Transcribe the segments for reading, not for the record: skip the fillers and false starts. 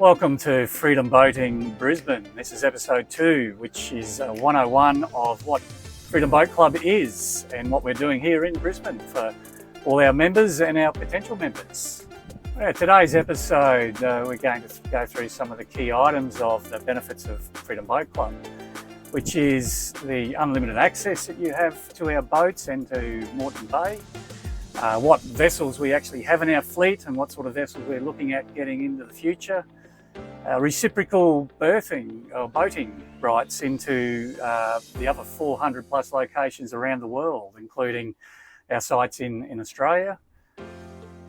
Welcome to Freedom Boating Brisbane. This is episode 2, which is a 101 of what Freedom Boat Club is and what we're doing here in Brisbane for all our members and our potential members. Today's episode, we're going to go through some of the key items of the benefits of Freedom Boat Club, which is the unlimited access that you have to our boats and to Moreton Bay, what vessels we actually have in our fleet and what sort of vessels we're looking at getting into the future, reciprocal berthing or boating rights into the other 400 plus locations around the world, including our sites in Australia,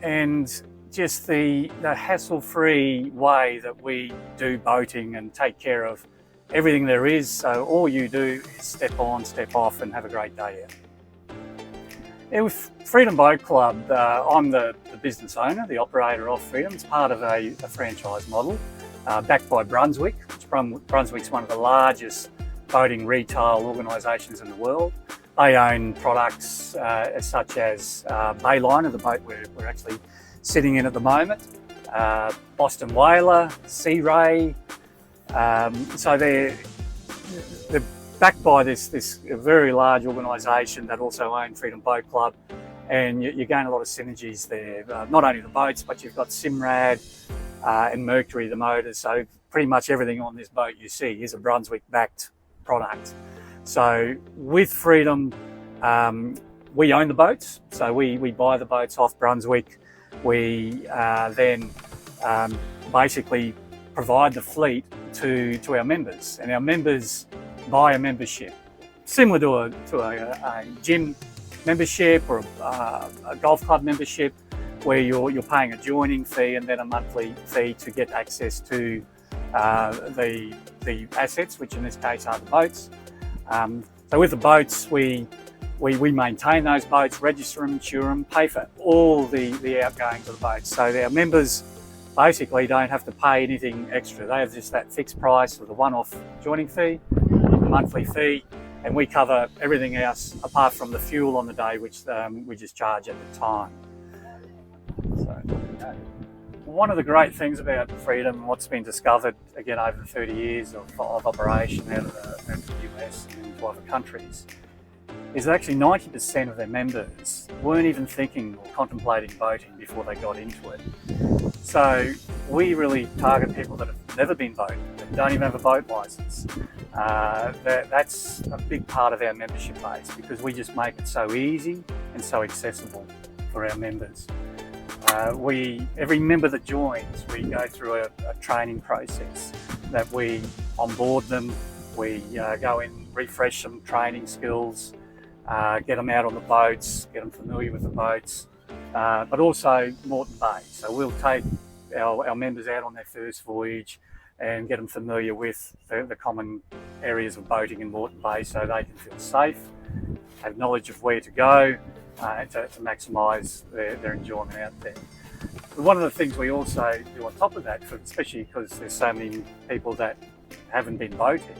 and just the hassle-free way that we do boating and take care of everything there is. So all you do is step on, step off and have a great day out. With Freedom Boat Club, I'm the business owner, the operator of Freedom. It's part of a franchise model backed by Brunswick, which Brunswick's one of the largest boating retail organisations in the world. They own products such as Bayliner, the boat we're actually sitting in at the moment, Boston Whaler, Sea Ray. So they're backed by this very large organisation that also own Freedom Boat Club, and you gain a lot of synergies there. Not only the boats, but you've got Simrad and Mercury, the motors. So pretty much everything on this boat you see is a Brunswick-backed product. So with Freedom, we own the boats. So we buy the boats off Brunswick. We then basically provide the fleet to our members, and our members buy a membership, similar to a gym membership or a golf club membership, where you're paying a joining fee and then a monthly fee to get access to the assets, which in this case are the boats. So with the boats, we maintain those boats, register them, insure them, pay for all the outgoings of the boats. So our members basically don't have to pay anything extra. They have just that fixed price of the one-off joining fee, the monthly fee, and we cover everything else apart from the fuel on the day, which we just charge at the time. So, one of the great things about Freedom and what's been discovered again over 30 years of operation out of the US and into other countries is that actually 90% of their members weren't even thinking or contemplating boating before they got into it. So we really target people that have never been boating, that don't even have a boat licence. That's a big part of our membership base, because we just make it so easy and so accessible for our members. Every member that joins, we go through a training process that we onboard them. We go in, refresh some training skills, get them out on the boats, get them familiar with the boats, but also Moreton Bay. So we'll take our members out on their first voyage and get them familiar with the common areas of boating in Moreton Bay, so they can feel safe, have knowledge of where to go, and to maximise their enjoyment out there. But one of the things we also do on top of that, especially because there's so many people that haven't been boating,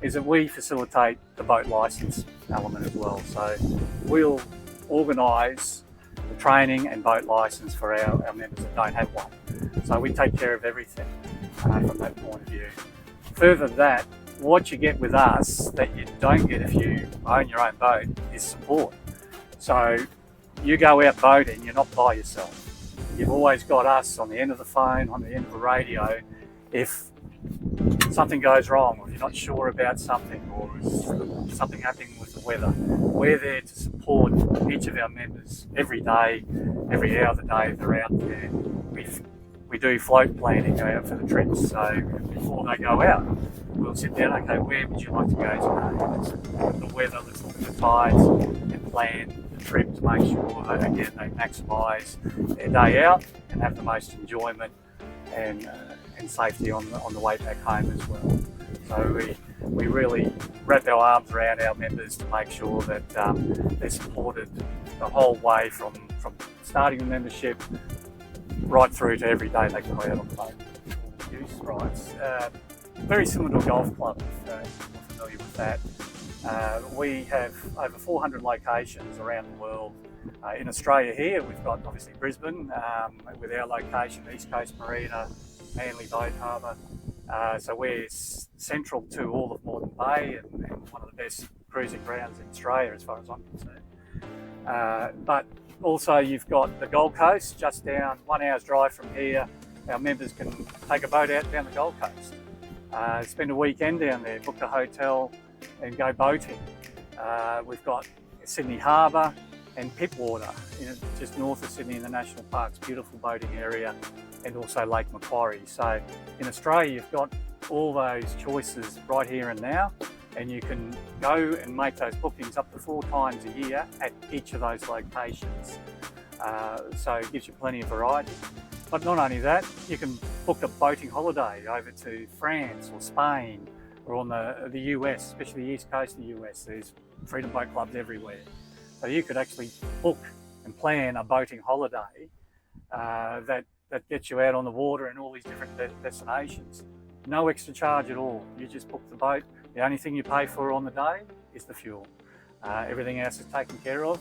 is that we facilitate the boat licence element as well. So we'll organise the training and boat licence for our members that don't have one. So we take care of everything from that point of view. Further to that, what you get with us that you don't get if you own your own boat is support. So you go out boating, you're not by yourself. You've always got us on the end of the phone, on the end of the radio. If something goes wrong, or if you're not sure about something, or something happening with the weather, we're there to support each of our members every day, every hour of the day they're out there. We do float planning for the trips, so before they go out, we'll sit down, okay, where would you like to go today? Let's look at the weather, let's look at the tides, and plan the trip to make sure that, again, they maximise their day out and have the most enjoyment and safety on the way back home as well. So we really wrap our arms around our members to make sure that they're supported the whole way from starting the membership right through to every day they go out on the boat. Use rights. Very similar to a golf club, if you're familiar with that. We have over 400 locations around the world. In Australia here, we've got obviously Brisbane with our location, East Coast Marina, Manly Boat Harbour. So we're central to all of Moreton Bay and one of the best cruising grounds in Australia as far as I'm concerned. But also you've got the Gold Coast just down 1 hour's drive from here. Our members can take a boat out down the Gold Coast, spend a weekend down there, book a hotel and go boating. We've got Sydney Harbour and Pittwater, just north of Sydney in the National Parks, beautiful boating area, and also Lake Macquarie. So in Australia you've got all those choices right here and now, and you can go and make those bookings up to 4 times a year at each of those locations. So it gives you plenty of variety. But not only that, you can book a boating holiday over to France or Spain or on the US, especially the east coast of the US. There's freedom boat clubs everywhere. So you could actually book and plan a boating holiday that gets you out on the water in all these different destinations. No extra charge at all. You just book the boat. The only thing you pay for on the day is the fuel. Everything else is taken care of,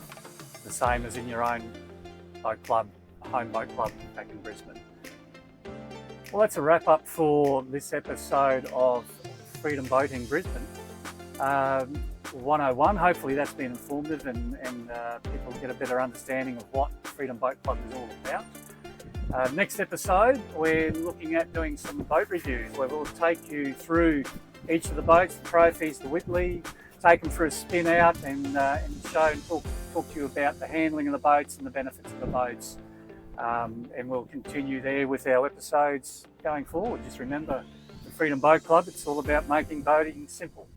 the same as in your own boat club, home boat club back in Brisbane. Well, that's a wrap up for this episode of Freedom Boating Brisbane 101. Hopefully that's been informative and people get a better understanding of what Freedom Boat Club is all about. Next episode, we're looking at doing some boat reviews where we'll take you through each of the boats, the trophies, the Whitley, take them for a spin out and show and talk to you about the handling of the boats and the benefits of the boats. And we'll continue there with our episodes going forward. Just remember, the Freedom Boat Club, it's all about making boating simple.